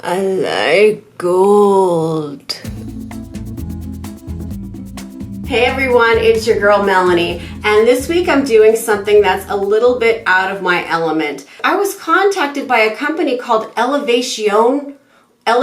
I like gold. Hey everyone, it's your girl Melanie, and this week I'm doing something that's a little bit out of my element. I was contacted by a company called Elevation. I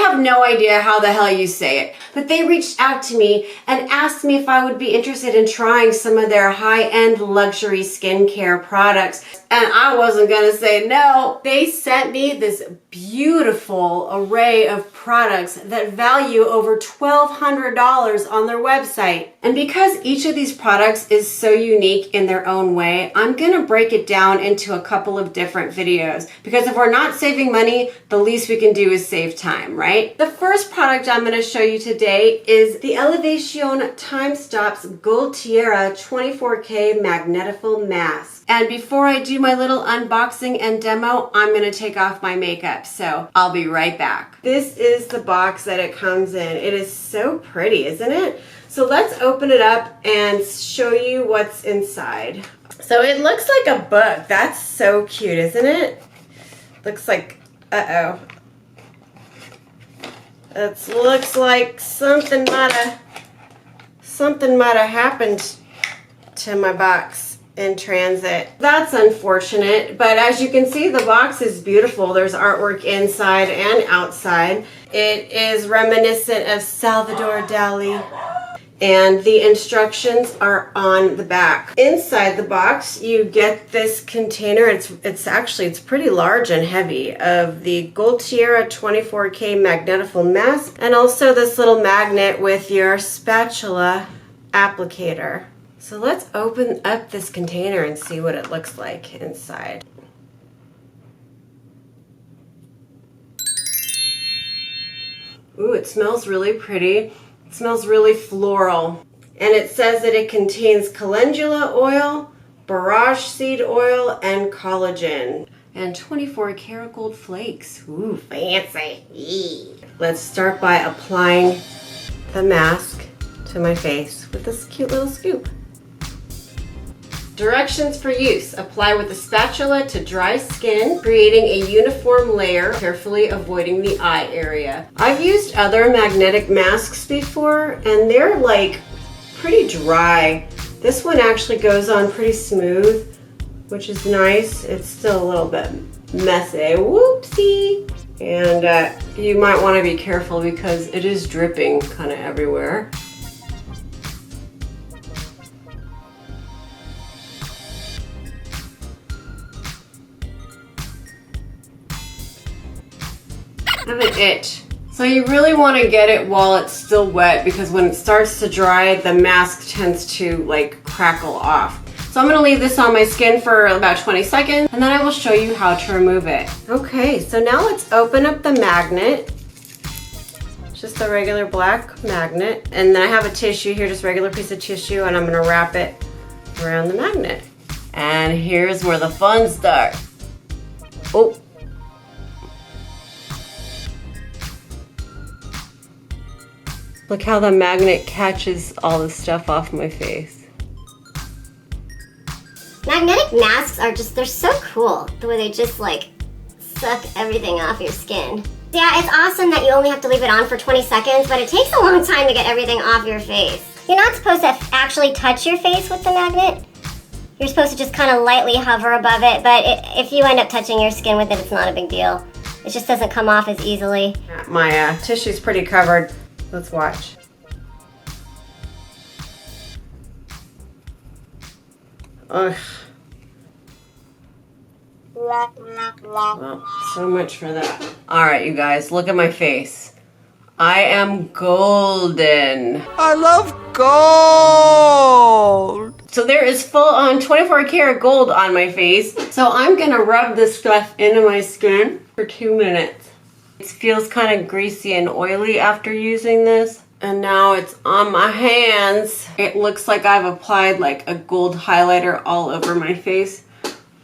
have no idea how the hell you say it, but they reached out to me and asked me if I would be interested in trying some of their high-end luxury skincare products, and I wasn't gonna say no. They sent me this beautiful array of products that value over $1,200 on their website. And because each of these products is so unique in their own way, I'm gonna break it down into a couple of different videos, because if we're not saving money, the least we can do is save time, right? The first product I'm gonna show you today is the Elevation Time Stops Gold Tiara 24K Magnetical Mask. And before I do my little unboxing and demo, I'm gonna take off my makeup, so I'll be right back. This is the box that it comes in. It is so pretty, isn't it? So let's open it up and show you what's inside. So it looks like a book. That's so cute, isn't it? Looks like, uh-oh. It looks like something might have happened to my box in transit. That's unfortunate, but as you can see, the box is beautiful. There's artwork inside and outside. It is reminiscent of Salvador Dali, and the instructions are on the back. Inside the box, you get this container. It's pretty large and heavy, of the Gold Tiara 24K Magnetical Mask, and also this little magnet with your spatula applicator. So let's open up this container and see what it looks like inside. Ooh, it smells really pretty. It smells really floral. And it says that it contains calendula oil, borage seed oil, and collagen. And 24 karat gold flakes. Ooh, fancy. Eee. Let's start by applying the mask to my face with this cute little scoop. Directions for use. Apply with a spatula to dry skin, creating a uniform layer, carefully avoiding the eye area. I've used other magnetic masks before, and they're like pretty dry. This one actually goes on pretty smooth, which is nice. It's still a little bit messy. Whoopsie! And you might want to be careful because it is dripping kind of everywhere. I have an itch. So you really want to get it while it's still wet, because when it starts to dry, the mask tends to like crackle off. So I'm going to leave this on my skin for about 20 seconds, and then I will show you how to remove it. Okay, so now let's open up the magnet. It's just a regular black magnet. And then I have a tissue here, just a regular piece of tissue, and I'm going to wrap it around the magnet. And here's where the fun starts. Oh. Look how the magnet catches all the stuff off my face. Magnetic masks are they're so cool, the way they just like suck everything off your skin. Yeah, it's awesome that you only have to leave it on for 20 seconds, but it takes a long time to get everything off your face. You're not supposed to actually touch your face with the magnet. You're supposed to just kind of lightly hover above it, but if you end up touching your skin with it, it's not a big deal. It just doesn't come off as easily. My tissue's pretty covered. Let's watch. Ugh. Well, so much for that. Alright, you guys, look at my face. I am golden. I love gold. So there is full on 24 karat gold on my face. So I'm gonna rub this stuff into my skin for 2 minutes. It feels kind of greasy and oily after using this. And now it's on my hands. It looks like I've applied like a gold highlighter all over my face,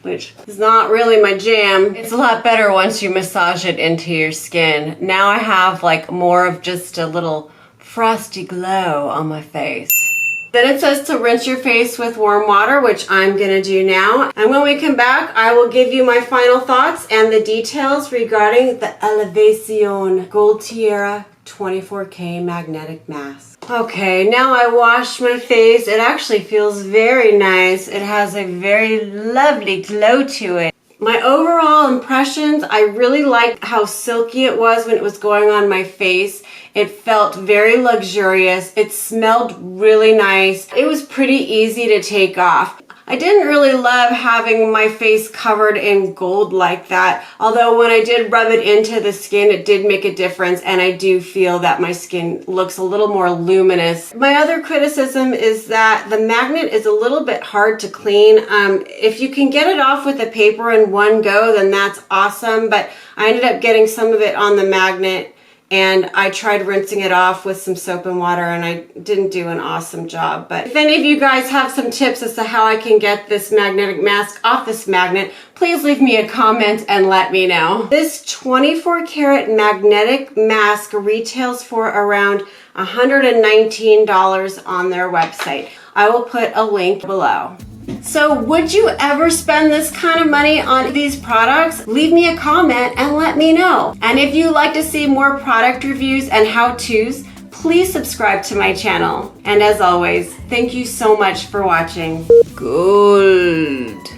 which is not really my jam. It's a lot better once you massage it into your skin. Now I have like more of just a little frosty glow on my face. Then it says to rinse your face with warm water, which I'm gonna do now. And when we come back, I will give you my final thoughts and the details regarding the Elevacion Gold Tiara 24K magnetic mask. Okay, now I washed my face. It actually feels very nice. It has a very lovely glow to it. My overall impressions, I really liked how silky it was when it was going on my face. It felt very luxurious. It smelled really nice. It was pretty easy to take off. I didn't really love having my face covered in gold like that, although when I did rub it into the skin, it did make a difference, and I do feel that my skin looks a little more luminous. My other criticism is that the magnet is a little bit hard to clean. If you can get it off with the paper in one go, then that's awesome, but I ended up getting some of it on the magnet, and I tried rinsing it off with some soap and water, and I didn't do an awesome job. But if any of you guys have some tips as to how I can get this magnetic mask off this magnet, please leave me a comment and let me know. This 24 karat magnetic mask retails for around $119 on their website. I will put a link below. So would you ever spend this kind of money on these products? Leave me a comment and let me know. And if you'd like to see more product reviews and how-tos, please subscribe to my channel. And as always, thank you so much for watching. Gold.